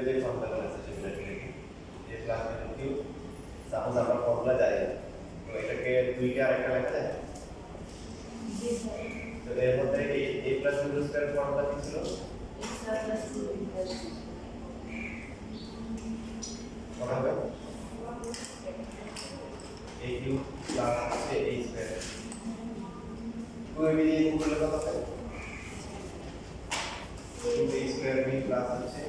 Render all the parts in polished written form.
যে ফর্মুলাগুলো আছে সেগুলো লিখি। a plus b cube, suppose আমরা ফর্মুলা জানি তো এটাকে দুইটা আরেকটা লেখা যায়। তো এর মধ্যে এই a plus b square formula কি ছিল? কত হবে? a কিউব প্লাস হচ্ছে a স্কয়ার 2ab দিয়ে গুণ করলে কত হবে? 2a স্কয়ার b প্লাস হচ্ছে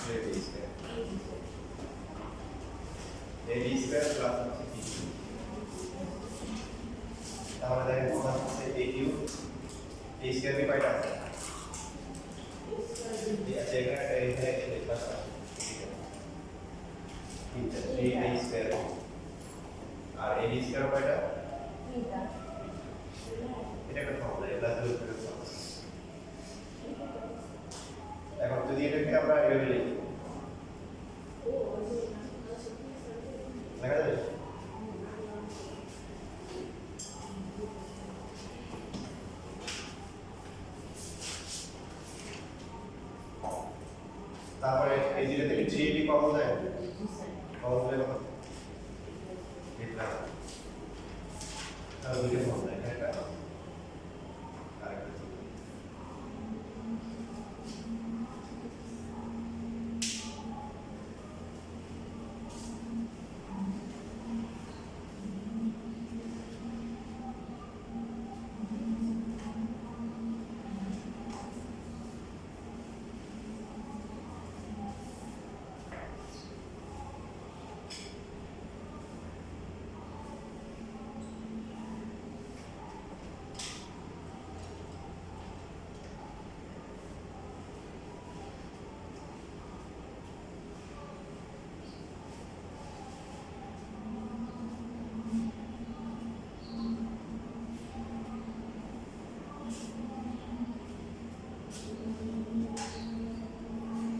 2ab square ab square plus হচ্ছে b কিউব। তাহলে দেখেন সমান হচ্ছে a cube a square b কয়টা আছে? আচ্ছা এখানে লেখা আছে তিনটা 3a স্কয়ার আর ab স্কয়ার কয়টা? এটা একটা formula a plus b square formula. এখন যদি এটাকে আমরা এভাবে লিখি লেখা যাবে? তারপরে এই দুটো থেকে 3ab কমন যায়, কমন হলে কত? a প্লাস আর দুটো কমন যায় এটা আরেকটা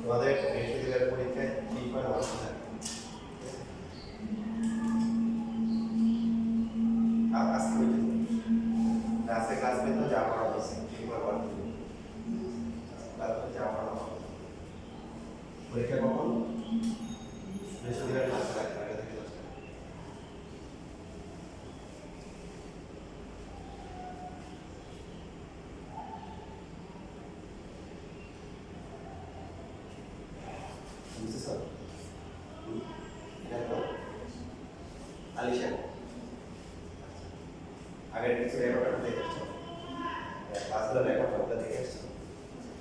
তোমাদের বৃহস্পতিবার পরীক্ষায় কি করে আসছে আজকে আজকে ক্লাস में तो जा पड़ा बस एक बार बात क्लास में जा पड़ा পরীক্ষা কখন? বৃহস্পতিবার ক্লাস রাখা আগে থেকে 10টা। বুঝছো স্যার? দেখো আলিশা আগের কিছু রেকর্ড দেখেছো, ক্লাসগুলো রেকর্ড দেখেছো,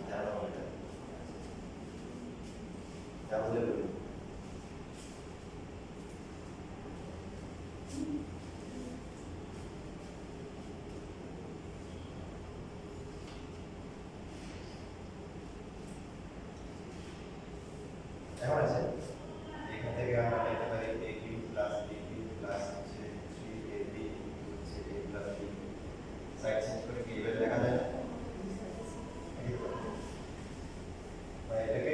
জানো এটা তাহলে বলি এখন আছে এখান থেকে আমরা লিখতে পারি a cube plus b cube plus হচ্ছে 3ab হচ্ছে a plus b side change করে কি এভাবে লেখা যায় না? এটাকে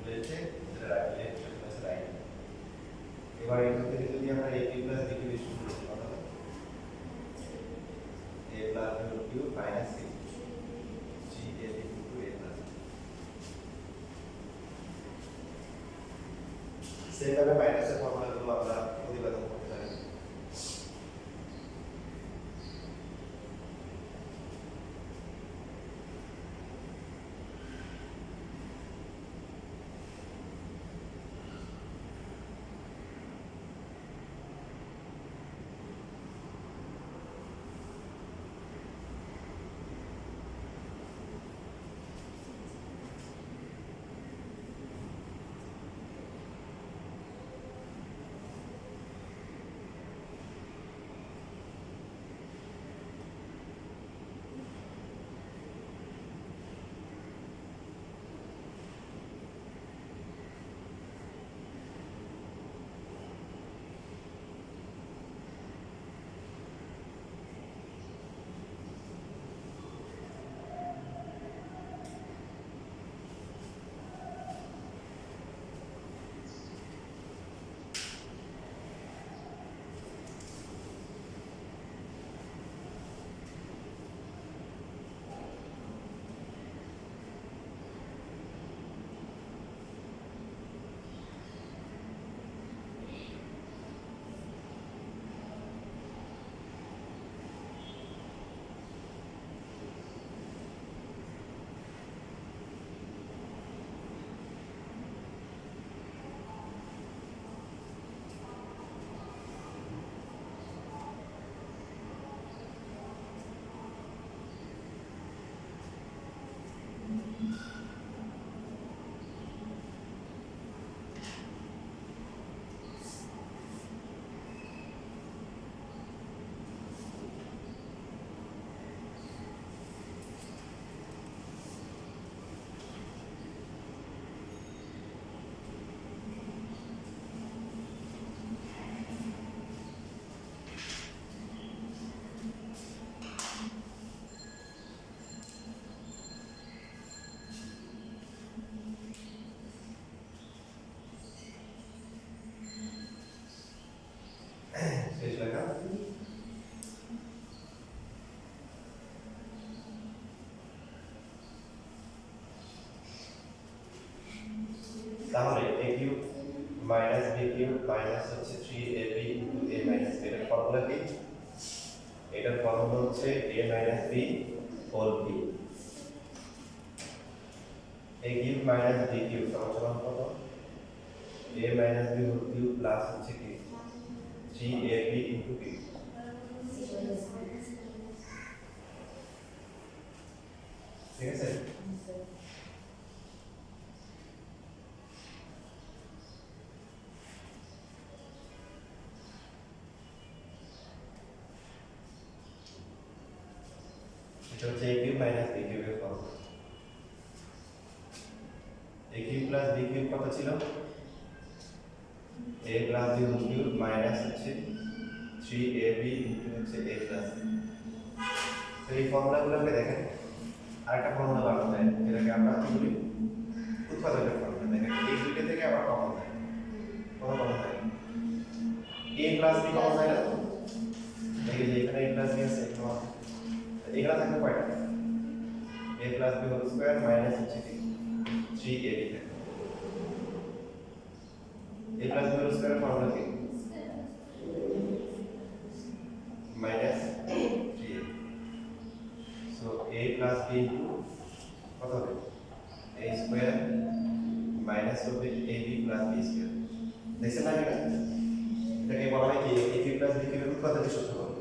লেফটে লেফট প্লাস রাইট। এবার এখান থেকে যদি আমরা a cube plus b cube শুরু করি কত হবে? a plus b cube minus 3ab into a plus সেভাবে মাইনাসের ফর্মুলাগুলো আমরা প্রতিপাদন করতে পারি। তাহলে a cube minus b cube minus হচ্ছে 3ab into a minus b এর ফর্মুলা কি? এটার ফর্মুলা হচ্ছে a minus b whole cube. a cube minus b cube সমান কত? a minus b whole cube plus হচ্ছে কি 3ab ইনটু b। ঠিক আছে? এটা হচ্ছে a কিউব মাইনাস b কিউবের formula. a cube plus b cube কত ছিল? a plus b whole cube minus হচ্ছে 3ab ইনটু হচ্ছে a প্লাস b। তো এই ফর্মুলাগুলোকে দেখেন, আরেকটা ফর্মুলা বানানো যায় যেটাকে আমরা কি বলি? উৎপাদকের ফর্মুলা। দেখেন এই দুইটা থেকে আবার কমন যায়। কত কমন যায়? a প্লাস b কমন যায় না তো? এই যে এখানে a প্লাস b আছে, এখানে থাকবে কয়টা? a plus b whole square minus হচ্ছে কি 3ab থাকে। a plus b whole square formula কি? Minus 3ab। So a plus b into কত হবে? a স্কয়ার মাইনাস হবে ab প্লাস b স্কয়ার। দেখছেন না এটা? এটাকে বলা হয় কি a কিউব প্লাস b কিউবের উৎপাদকের সূত্র বলে।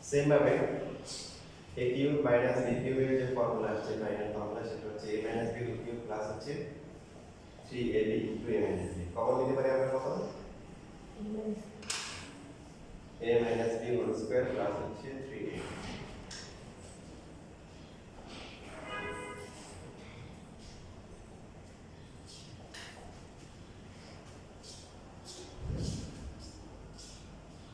সেম ভাবে a কিউব মাইনাস b কিউবের যে ফর্মুলা আছে ফাইনাল ফর্মুলা সেটা হচ্ছে a minus b whole cube plus হচ্ছে 3ab into a minus b। Common নিতে পারি আমরা কত? a minus b whole square plus হচ্ছে 3ab।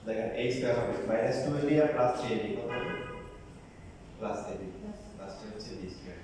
দেখেন a স্কয়ার হবে মাইনাস 2ab আর প্লাস 3ab কত হবে? প্লাস ab লাস্টে হচ্ছে b স্কয়ার।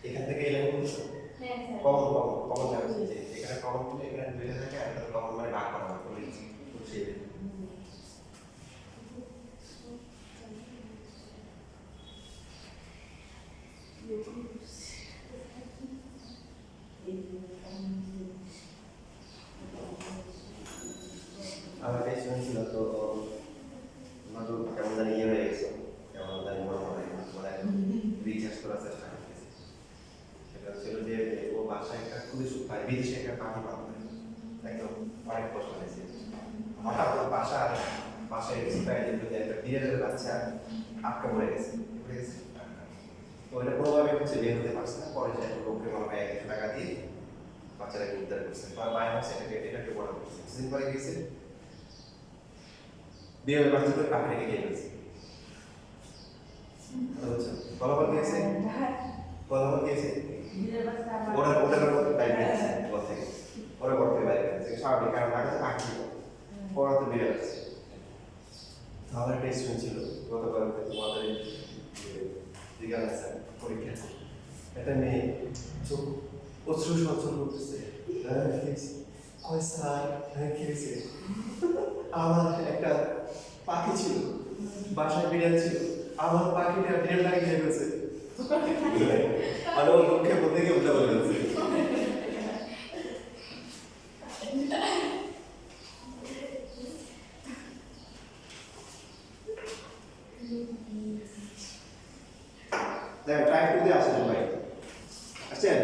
এখান থেকে এই লাইন কমন কমন কমন যাবে, এখানে কমন করলে এখানে দুইটা থাকে আর কমন মানে বাকি তো নতুন কেমন জানি ইয়ে হয়ে গেছে, কেমন জানি মনে হয় মানে রিচার্জ করার চেষ্টা করতেছি। সেটা ছিল যে ও বাসায় একটা খুবই ভাই বিদেশে একটা পাখি পালন করে, একদম অনেক কষ্ট হয়েছে। হঠাৎ ওর বাসায় কিছু প্রায় দেখলো যে একটা বিড়ালের বাচ্চা আটকা পড়ে গেছে, তো ওটা কোনোভাবে হচ্ছে বের হতে পারছে না। পরে যে একটা লোককে মনে হয় 1,000 টাকা দিয়ে বাচ্চাটাকে উদ্ধার করছে, পর মায়ের হচ্ছে এটাকে বড় করছে। কিছুদিন পরে গেছে বিড়ালের বাচ্চাকে পাখি রেখে দিয়ে গেছে। ফলাফল দিয়েছে, ফলাফল দিয়েছে ওরা বাইরে গেছে ঘর থেকে, ওরা ঘর থেকে বাইরে গেছে স্বাভাবিক, কারণ তার কাছে পাখি ছিল, ওরা তো বিড়াল আছে। আমার একটা স্টুডেন্ট ছিল গতকাল তোমাদের বিজ্ঞান আছে পরীক্ষা, একটা মেয়ে চোখ অশ্রু সঞ্চল করতেছে, কয় স্যার খেয়েছে আমার একটা পাখি ছিল, বাসায় বিড়াল ছিল, আমার পাখিটা বিড়ালটাকে খেয়ে গেছে। আর ও মুখে বলতে গিয়ে উল্টা বলে গেছে। দেখো ট্রাই করতে আসে সবাই, আসছেন?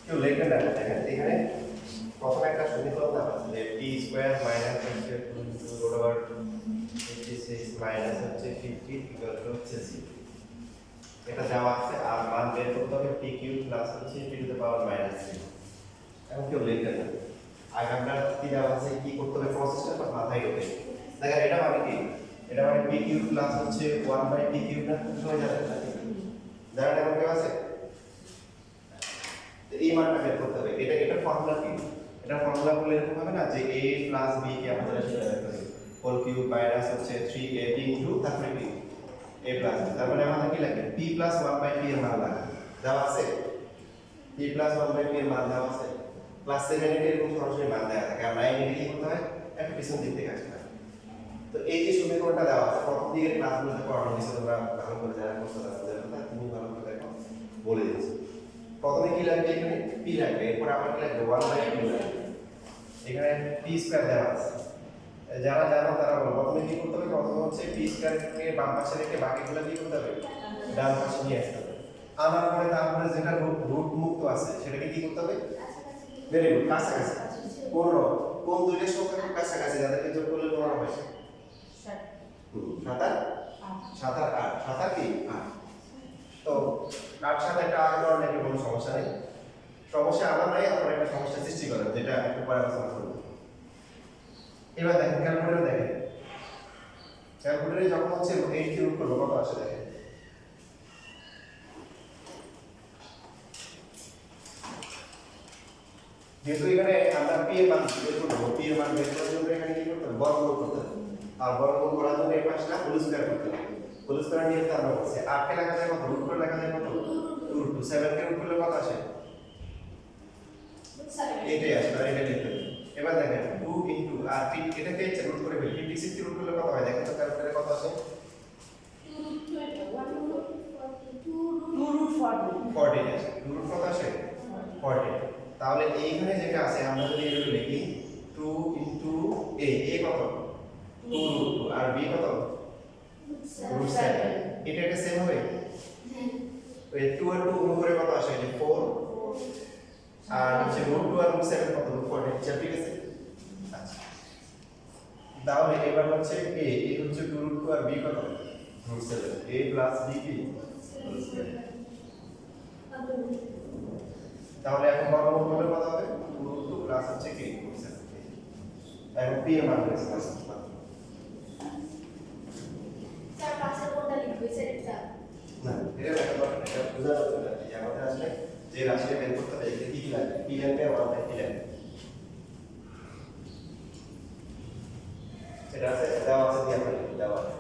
কেউ লেখেন না, দেখেন এখানে প্রথমে একটা সমীকরণ দেওয়া আছে যে টি স্কয়ার মাইনাস হচ্ছে 2 রুট ওভার 56 মাইনাস হচ্ছে 50 ইকুয়াল টু হচ্ছে 0। এটা দেওয়া আছে আর মান বের করতে হবে টি কিউব প্লাস হচ্ছে টি টু দ্য পাওয়ার মাইনাস 3। এখন কেউ লেখেন না, আগে আমরা কি দেওয়া আছে কি করতে হবে প্রসেসটা মাথায় ঢোকে। দেখেন এটা মানে কি, এটা মানে পি কিউব প্লাস হচ্ছে 1 বাই টি কিউব না, সবাই জানেন না? জানেন এখন কেউ আছে? এই মানটা বের করতে হবে। এটা ফর্মুলা কি? এটা ফর্মুলা করলে এরকম হবে না যে a প্লাস b কে আমরা সেটা বের করি হোল কিউব মাইনাস হচ্ছে 3ab ইনটু তারপরে কি a প্লাস b, তার মানে আমাদের কি লাগে p প্লাস 1 বাই p এর মান লাগে দেওয়া আছে, p প্লাস 1 বাই p এর মান দেওয়া আছে। ক্লাস 7 এর এরকম সরাসরি মান দেওয়া থাকে, আর 9 এর কি করতে হয় একটা পিছন দিক থেকে আসতে হয়। তো এই যে সমীকরণটা দেওয়া আছে প্রথম দিকের ক্লাসগুলোতে পড়ানো হয়েছে, তোমরা ভালো করে যারা করতে পারবে তুমি ভালো করে দেখো বলে দিচ্ছি। প্রথমে কি লাগবে, এখানে p লাগবে, এরপর আবার কি লাগবে 1 বাই p লাগবে, এখানে p স্কয়ার দেওয়া আছে। যারা জানো তারা বলো প্রথমে কি করতে হবে, প্রথমে হচ্ছে p স্কয়ার কে বাম পাশে রেখে বাকিগুলো কি করতে হবে ডান পাশে নিয়ে আসতে হবে। আনার পরে তারপরে যেটা রুট মুক্ত আছে সেটাকে কি করতে হবে, ভেরি গুড, কাছাকাছি 15। কোন দুইটা সংখ্যা খুব কাছাকাছি যাদেরকে যোগ করলে 15 হয়? 7 7 আর 8, 7 আর কি 8। তো 8 সাথে একটা 8 ধরনের একটা কোনো সমস্যা নেই, সমস্যা আমার নাই, আপনারা একটা সমস্যা সৃষ্টি করেন যেটা একটু পরে আলোচনা করব। এবার দেখেন ক্যালকুলেটর, দেখেন ক্যালকুলেটরে যখন হচ্ছে 8 কে রুট করব কত আসে দেখেন, যেহেতু এখানে আমরা p এর মান বের করব, p এর মান বের করার জন্য এখানে কি করতে হবে বর্গমূল করতে হবে, আর বর্গমূল করার জন্য এই পাশটা হোল স্কয়ার করতে হবে। হোল স্কয়ার নিয়ে তো আমরা বলছি 8 কে লেখা যায় কত, রুট করে লেখা যায় কত রুট 2, 7 কে রুট করলে কত আসে এটাই আসে, আর এটা লিখতে হবে। এবার দেখেন 2 ইনটু আর এটাকে রুট করে ফেলি, 56 কে রুট করলে কত হয় দেখেন তো ক্যালকুলেটরে কত আসে 14 আসে, 2 রুট কত আসে 14। তাহলে এইখানে যেটা আছে আমরা যদি এটাকে লিখি 2 ইনটু a কত 2 রুট 2 আর b কত রুট 7, এটা একটা সেম হবে। ওই 2 আর 2 গুণ করে কত আসে 4, আর হচ্ছে রুট 2 আর রুট 7 কত রুট 14, ঠিক আছে। আচ্ছা তাহলে এবার হচ্ছে a হচ্ছে 2 রুট 2 আর b কত রুট 7, a প্লাস b কি তাহলে এখন বর্গমূল করলে কত হবে 2 রুট 2 প্লাস হচ্ছে কি রুট 7, এখন p এর মান বের করতে হবে। স্যার পাশের কোনটা লিখবে সেটা না এটা লেখা দরকার নেই, এটা বোঝা যাচ্ছে না যে আমাদের আসলে যে রাশিটা বের করতে হবে এখানে কি কি লাগবে, p লাগবে আর 1 বাই p লাগবে, এটা আছে দেওয়া আছে দিয়ে আমরা দেওয়া আছে।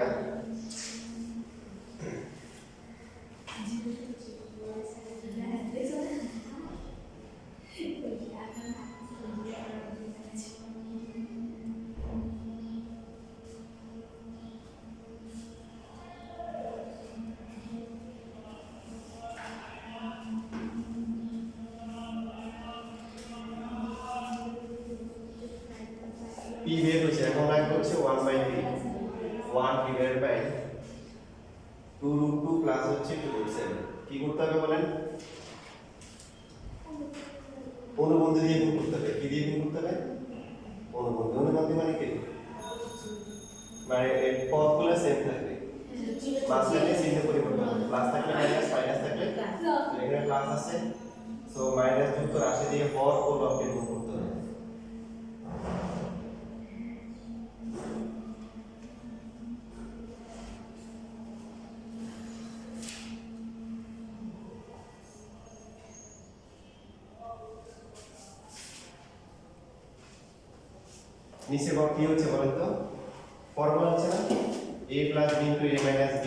টাকা পি বের হচ্ছে এখন লাগবে হচ্ছে 1/3 1 ডিভাইডেড বাই 2√2 প্লাস হচ্ছে 2/7 কি করতে হবে বলেন অনুবন্ধী দিয়ে গুণ করতে হবে কি দিয়ে গুণ করতে হবে অনুবন্ধী মানে কি মানে এর পদগুলো সেম থাকবে মাঝখানে চিহ্ন পরিবর্তন হবে প্লাস থাকলে মাইনাস মাইনাস থাকলে এখানে প্লাস আছে সো মাইনাস যুক্ত রাশি দিয়ে হর ও লবকে গুণ করতে হবে নিচে বল কি হচ্ছে বলেন তো ফর্মুলা হচ্ছে না a plus b into a minus b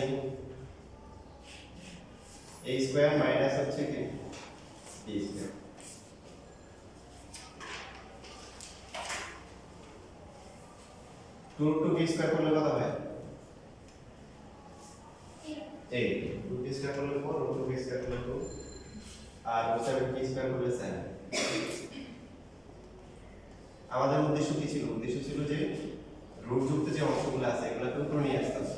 a square minus হচ্ছে কি b square two two b square করলে কত হয় 8 টু b স্কয়ার করলে 4 টু b স্কয়ার করলে 2 আর 7 b স্কয়ার করলে 7 আমাদের উদ্দেশ্য কি ছিল উদ্দেশ্য ছিল যে রুট যুক্ত যে অংশগুলো আছে এগুলোকে উপরে নিয়ে আসতে হবে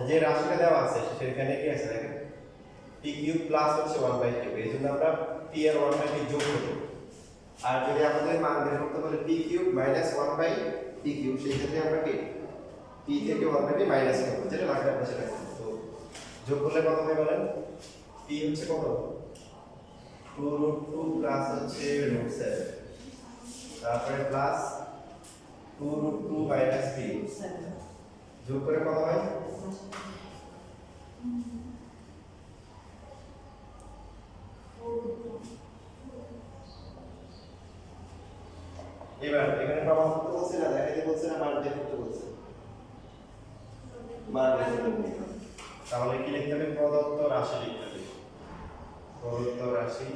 যে রাশিটা দেওয়া আছে সেখানে কি আছে দেখেন p কিউব প্লাস হচ্ছে 1/3 এই জন্য আমরা p এর 1/3 যোগ করব আর যদি আমাদের মান বের করতে বলে p cube minus 1/p cube সেই ক্ষেত্রে আমরা কি p থেকে 1/3 মাইনাস করব যেটা লাগবে আমরা সেটা করব তো যোগ করলে কত হবে বলেন p হচ্ছে কত 2√2 প্লাস হচ্ছে √7 তারপরে প্লাস 2√2 মাইনাস p যোগ করে কত হয় এবার এখানে প্রমাণ করতে বলছে না দেখাইতে বলছে না মান বের করতে বলছে মান বের করতে বলছে তাহলে কি লিখতে হবে প্রদত্ত রাশি লিখতে হবে প্রদত্ত রাশি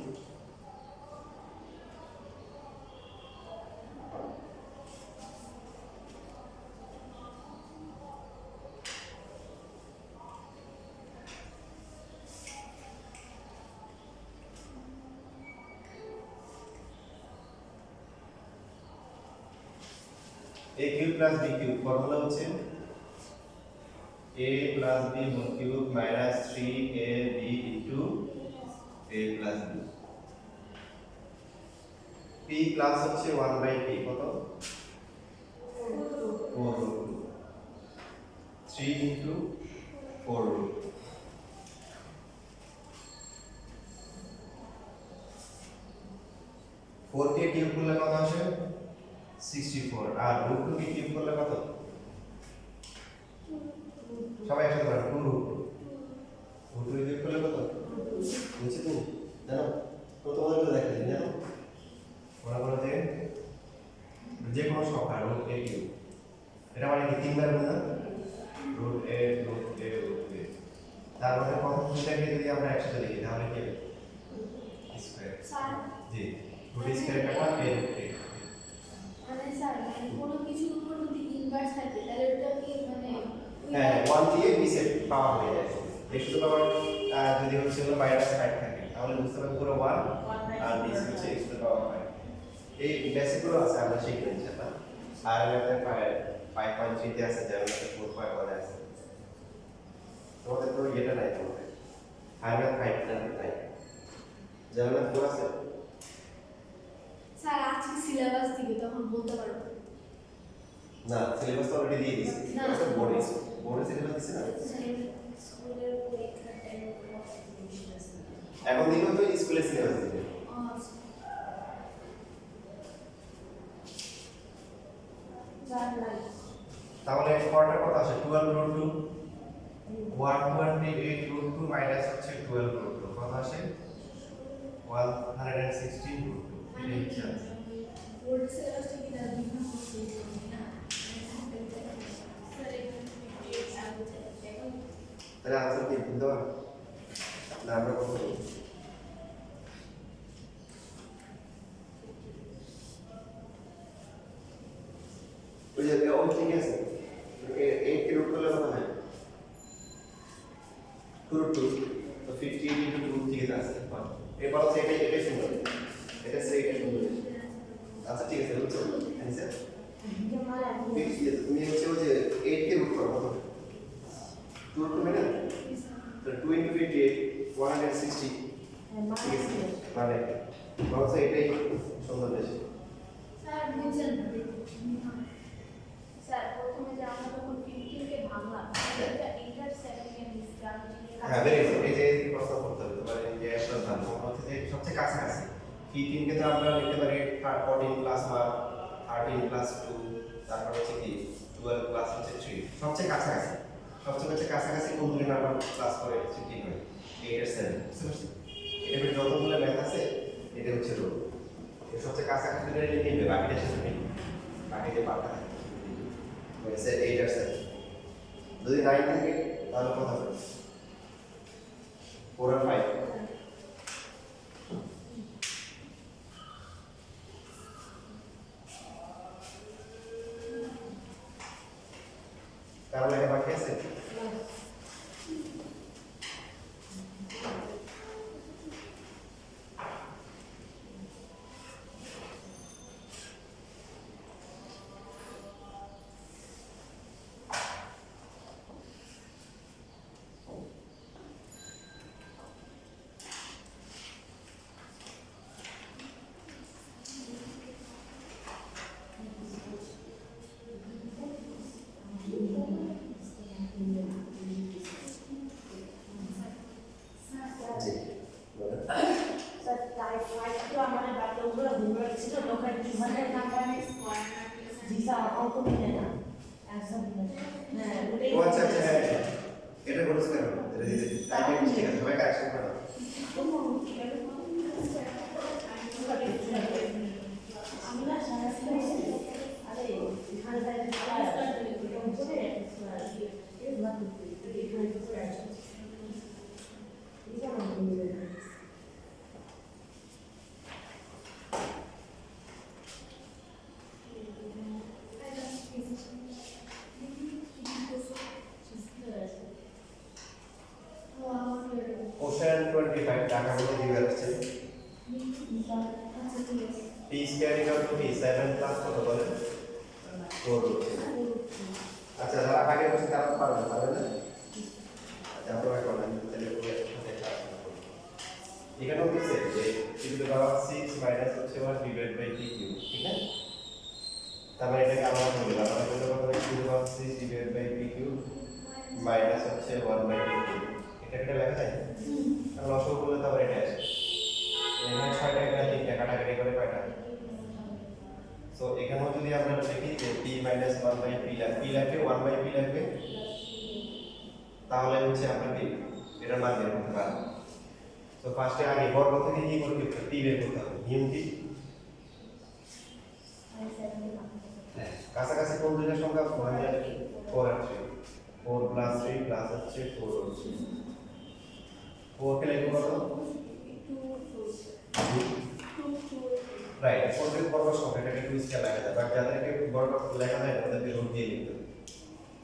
a cube plus b cube formula হচ্ছে a plus b whole cube minus 3ab into a plus b p plus হচ্ছে 1/p কত 4√2 3 into 4√2 4 কে কিউব করলে কত আসে 64 আর √2 কে কিউব করলে কত সবাই একসাথে বলেন 2√2 √2 কিউব করলে কত বুঝছো তুমি জানো তো তোমাদের তো দেখাই জানো মনে করো যে কোনো সংখ্যা √a কিউব এটা মানে কি তিনবার গুণ না √a তার মানে প্রথম দুটাকে যদি আমরা একসাথে লিখি তাহলে কি হবে square sir G √a square কাটা a মানে স্যার মানে কোনো কিছুর উপর যদি ইনভার্স থাকে তাহলে ওটা কি মানে হ্যাঁ 1 দিয়ে b সেট পাওয়া হয়ে যায় x টু পাওয়ার যদি হচ্ছে হলো -5 থাকে তাহলে বুঝতে পারবে পুরো 1 আর b হচ্ছে x টু পাওয়ার 5 এই বেসিকগুলো আছে আমরা শিখে নিচ্ছি না আর আমাদের 5.3 তে আছে যেমন 4.1 আছে তোমাদের তো এটা নাই তোমাদের আর 5 টা নাই যেমন 4 আছে স্যার আজকে সিলেবাস দিবে তখন বলতে পারবো না সিলেবাস তো অলরেডি দিয়ে দিয়েছি না। এটা বোর্ডে সিলেবাস দিছে না স্কুলের পরীক্ষার টাইমে এখন দিন তো স্কুলে সিলেবাস দিবে তাহলে পরেরটা কত আসে 12 রুট 2 128 রুট 2 মাইনাস হচ্ছে 12 রুট 2 কত আসে 116 রুট 2 এটাই হচ্ছে answer। বোর্ড সিলেবাসটা কি না বিভিন্ন করতে না স্যার এখানে এখন তাহলে আনসার কি বুঝতে পারো না আমরা কত করব? ওই যে ওই ঠিক আছে এই কি রুট করলে কত হয় 2 রুট 2 তো 58 ইনটু 2 থেকে আসে এরপর হচ্ছে এটাই সুন্দর এটা সেটা সুন্দর আচ্ছা ঠিক আছে বুঝছো অ্যানসার তুমি হচ্ছে ওই যে 8 কে রুট করো কত 2 রুট করবে না তো 2 ইনটু 58 160 ঠিক আছে মানে বলছে এটাই সুন্দর বেশি স্যার বুঝছেন স্যার প্রথমে যে আমরা যখন 15 কে ভাঙলাম এটা ইন্টার 7 এর ডিসকাউন্ট হ্যাঁ ভেরি গুড এই যে প্রশ্ন করতে হবে মানে যে একটা ধারণা হচ্ছে যে সবচেয়ে কাছাকাছি 15 কে তো আমরা লিখতে পারি 14 প্লাস 1 13 প্লাস 2 তারপর হচ্ছে কি 12 প্লাস হচ্ছে 3 সবচেয়ে কাছাকাছি কোন দুই নাম্বার প্লাস করে হচ্ছে ঠিক হয় 8 এর 7 বুঝতে পারছেন এর যতগুলো ম্যাথ আছে এটা হচ্ছে রুল এর সবচেয়ে কাছাকাছি যেটা লিখে নেবে বাকিটা সাথে নেই বাকি যে বাকি হয়েছে 8 এর 7 যদি 9 থাকে তাহলে কত হবে 4 আর 5 কারণ এটা বাকি আছে জি বলেন স্যার তাই ফাইলটা আমাদের বাড়িতে ওগুলো ভুল ছিল ওখানে 200 নাম্বার জি স্যার অঙ্ক মিলে না একদম হ্যাঁ ওটাই ও আচ্ছা আচ্ছা হ্যাঁ এটা বলছ কেন এটা দিতে টাইম ঠিক আছে সবাই কারেকশন করো আমরা সারা আরে এখানে তাই কোশ্চেন 25 টাকা বলে দিয়ে আসছে p square equal two 7 plus কত বলেন 4 রুট আচ্ছা যারা আগে বসে তারা পারবে না আচ্ছা আমরা এখন তাহলে পুরো একসাথে ক্লাস করব এখানেও দিছে যে e to the power 6 minus হচ্ছে 1 ডিভাইড বাই p কিউব ঠিক আছে তারপরে এটাকে আমরা বলি আমরা বলতে পারবো e to the power 6 divide by p cube minus হচ্ছে 1 বাই p কিউব এটা লেখা যায় আর লসও করলে তারপরে এটা আসে এখানে 6টা এখানে 3টা কাটাকাটি করে কয়টা সো এখানেও যদি আমরা লিখি যে p 1 বাই p লাগবে 1 বাই p লাগবে তাহলে হচ্ছে আমরা কি এটার মান বের করতে পারবো সো ফার্স্টে আগে বর্গ থেকে কি করতে হবে p বের করতে হবে নিয়ম কি কাছাকাছি কোন দুইটা সংখ্যা 4 আর 3 4 প্লাস 3 প্লাস হচ্ছে 4 আর 3 4 কে লিখব কত রাইট 4 কে বর্গ সংখ্যাটাকে 2 স্কয়ার লেখা যায় বাট যাদেরকে বর্গ লেখা যায় না তাদেরকে রুট দিয়ে লিখতে হবে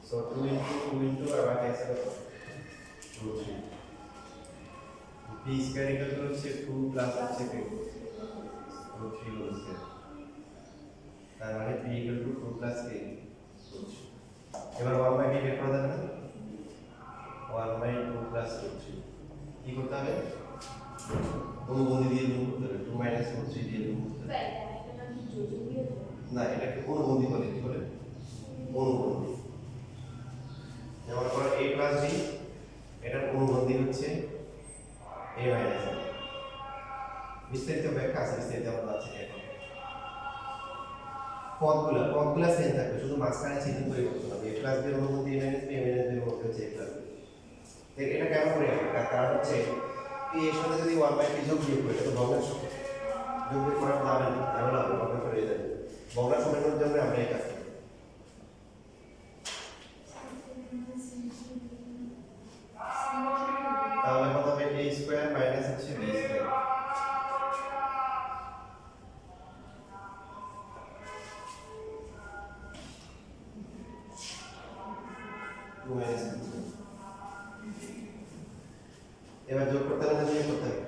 সো 2 ইনটু 2 ইনটু আর বাকি আছে কত root 3 p square equal to হচ্ছে 2 প্লাস হচ্ছে রুট 3 হোল স্কয়ার তার মানে p equal to 2 plus k এবার 1 বাই p বের করা যাবে না 1 বাই 2 প্লাস রুট 3 কি করতে হবে অনুবন্ধী দিয়ে গুণ করতে হবে 2 মাইনাস রুট 3 দিয়ে গুণ করতে হবে না এটাকে অনুবন্ধী বলে কি বলে অনুবন্ধী যেমন ধরো a প্লাস b এটার অনুবন্ধী হচ্ছে a মাইনাস b বিস্তারিত ব্যাখ্যা আছে বিস্তারিত আমরা আছে এখন পদগুলা সেম থাকবে, শুধু মাঝখানে চিহ্ন পরিবর্তন হবে। a প্লাস b এর অনুমতি a minus b, a minus b এর অনুমতি হচ্ছে a প্লাস b। এটা কেমন করে হবে? তার কারণ হচ্ছে p এর সাথে যদি 1/p যোগ বিয়োগ করি, এটা তো ভগ্নাংশ, যোগ বিয়োগ করা যাবে না, তাহলে হবে ভগ্নাংশ হয়ে যাবে। ভগ্নাংশ মেটানোর জন্য আমরা এই কাজ করি। তাহলে কত হবে? a স্কয়ার মাইনাস হচ্ছে b স্কয়ার। 2 minus b। এবার যোগ করতে হলে যোগ করতে হবে।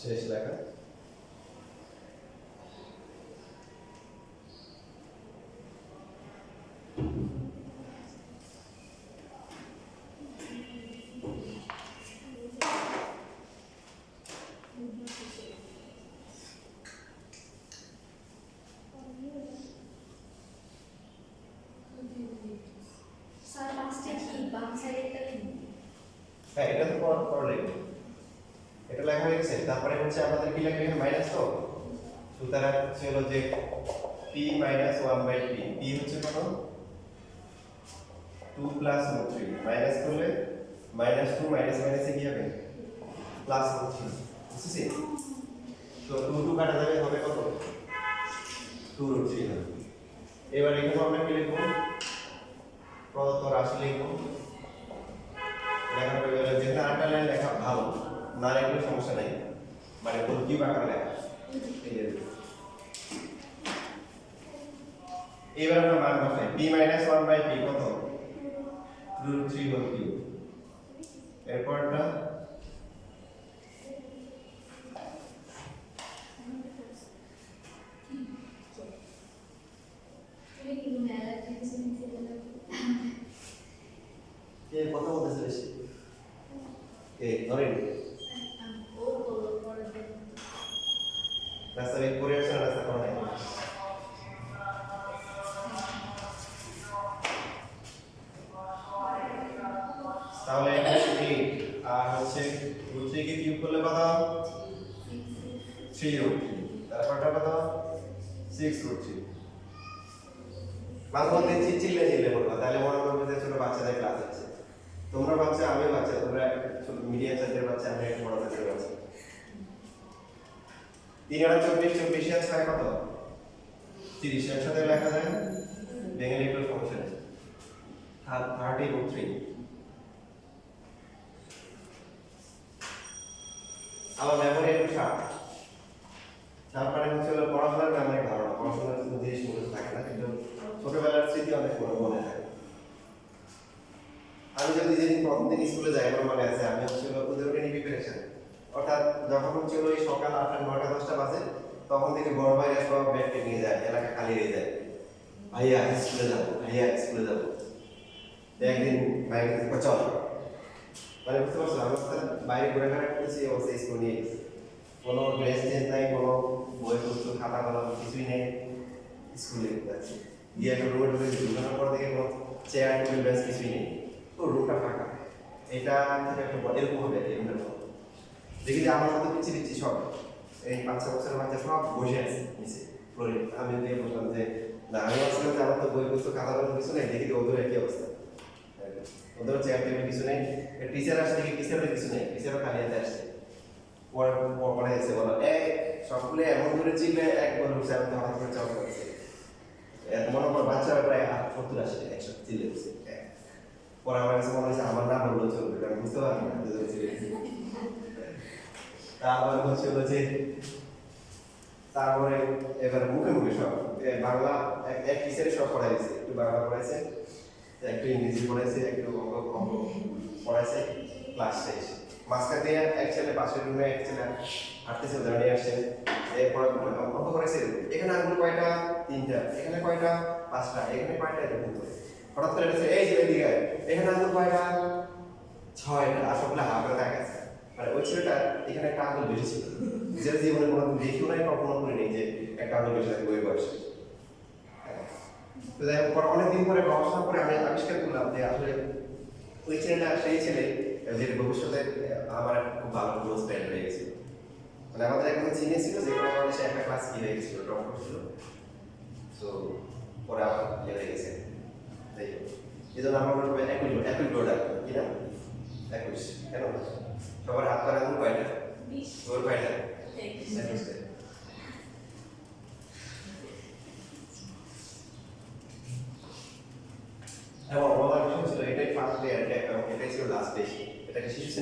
শেষ লেখা। স্যার লাস্টে কি বাম সাইডেরটা লিখুন। হ্যাঁ, এটা তো পর লিখব। এটা লেখা হয়ে গেছে। তারপরে হচ্ছে আমাদের কি লেখা এখানে মাইনাস, তো সুতরাং হচ্ছে হলো যে p মাইনাস 1/p, p হচ্ছে কত? 2 প্লাস √3, মাইনাস করলে মাইনাস 2 মাইনাস মাইনাসে কি হবে? প্লাস √3, বুঝছিস? তো 2 2 কাটা যাবে, হবে কত? 2√3 হবে। এবার এখানে আমরা কি লিখব? প্রদত্ত রাশি লিখব। লেখা হয়ে গেল। যেটা আরেকটা লাইন লেখা ভালো, না লিখলে সমস্যা নাই, মানে কি বাঁকা লেখা। এবার আমরা মান বসাই। p মাইনাস 1/p কত? √3 হোল কিউব। এরপরটা তুমি কি মেলা টেনশন নিতে গেলে কে কথা বলতেছে বেশি? ধরেন ও বলো পরে দেখো। রাস্তা বের করে আসছে, রাস্তা করা নাই। তাহলে এটা 8 আর হচ্ছে √3 কে কিউব করলে কত? 3√3। তারপরটা কত? 6√3। মাঝে মধ্যে চিল্লে বলবা, তাহলে মনে করবে যে ছোট বাচ্চাদের ক্লাস আছে। তোমরা বাচ্চা, আমি বাচ্চা, তোমরা ছোট মিডিয়াম সাইজের বাচ্চা, আমি একটু বড় সাইজের বাচ্চা। 3 আর 24, 24 আর 6 কত? 30। এর সাথে লেখা যায় ভেঙে লিখলে সমস্যা নেই। 30√3। আবার মেমোরি একটু শার্প। তারপরে হচ্ছে হলো পড়াশোনার মেমোরি ভালো না, পড়াশোনার কোনো জিনিস মনে থাকে না, কিন্তু ছোটবেলার স্মৃতি অনেক মনে থাকে। আমি যদি যেদিন প্রথম দিন স্কুলে যাই, আমার মনে আছে আমি হচ্ছে ওদের নিয়ে প্রিপারেশন, অর্থাৎ যখন হচ্ছে ওই সকাল 8টা 9টা 10টা বাজে, তখন থেকে বড় ভাইরা সব ব্যাগকে নিয়ে যায়, এলাকা খালি হয়ে যায়। ভাইয়া স্কুলে যাবো, ভাইয়া স্কুলে যাবো। তো একদিন ভাই বলছে, চল। মানে বুঝতে পারছো, আমি তো বাইরে ঘোরাঘুরা করছি, অবশ্যই স্কুল নিয়ে গেছি। কোনো ড্রেস চেঞ্জ নাই, কোনো বইপত্র খাতা কলম কিছুই নেই, স্কুলে যাচ্ছি। গিয়ে একটা রুমে ঢুকে ঢুকানোর পর থেকে কোনো চেয়ার টেবিল বেঞ্চ কিছুই নেই, তো রুমটা ফাঁকা। এটা থেকে একটা এরকম হবে এই রুমের মতো। দেখি যে আমার মতো পিছিয়ে দিচ্ছি সব, এই 5-6 বছরের বাচ্চা সব বসে আছে নিচে ফ্লোরে। আমি দিয়ে বললাম যে না, আমি ভাবছিলাম যে আমার তো বই পুস্তক খাতা কলম কিছু নেই, দেখি যে ওদের একই অবস্থা, ওদের চেয়ার টেবিল কিছু নেই। টিচার আসছে দেখি টিচারের কিছু নেই, টিচারও খালি হাতে আসছে। পরে এসে বলো এই সবগুলো এমন ধরে চিনলে একবার উঠছে, আমি তো হঠাৎ করে চাপ করছি। মনে করো বাচ্চারা প্রায় 70 আসে একসাথে চিল্লে উঠছে। পরে আমার কাছে মনে হয়েছে আমার নাম বললো চলবে, কারণ বুঝতে পারবো না দুজন চিল্লে। তারপরে হচ্ছিল যে তারপরে এবার মুখে মুখে সব বাংলা এক টিচারে সব পড়াই দিয়েছে, একটু বাংলা পড়াইছে, একটু ইংরেজি পড়াইছে, একটু অঙ্ক পড়াইছে, ক্লাস শেষ। মাঝখান দিয়ে এক ছেলে পাশের রুমে এক ছেলে হাঁটতেছে, দাঁড়িয়ে আসছে, এরপর অঙ্ক করেছে, এখানে আঙুল কয়টা? 3টা, এখানে কয়টা? 5টা, এখানে কয়টা? এরকম করে হঠাৎ করে বলেছে এই ছেলে দিকে এখানে আঙুল কয়টা? 6টা। আসলে হাফ করে দেখা গেছে, মানে ওই ছেলেটা এখানে একটা আঙুল বেশি ছিল, যে জীবনে কোনোদিন দেখিও নাই, কল্পনা করিনি যে একটা আঙুল বেশি থাকে ওই বয়সে। তো যাই হোক, অনেকদিন পরে গবেষণা করে আমি আবিষ্কার করলাম যে আসলে ওই ছেলেটা সেই ছেলে যে ভবিষ্যতে আমার খুব ভালো ক্লোজ ফ্রেন্ড হয়ে গেছিল। মানে আমাদের এখন চিনেছিল যে আমাদের সে একটা ক্লাস কি হয়ে গেছিল, ড্রপ করছিল। তো পরে আবার ইয়ে হয়ে গেছে। যাই হোক, এই জন্য আমরা সবাই একই প্রোডাক্ট কি না 21 কেন সবার হাত পা আঙুল কয়টা? 20 তোর কয়টা? 21 এবং বলার বিষয় ছিল এটাই ফার্স্ট ডে, এটাই ছিল লাস্ট ডে, এটাকে শিশু শ্রেণী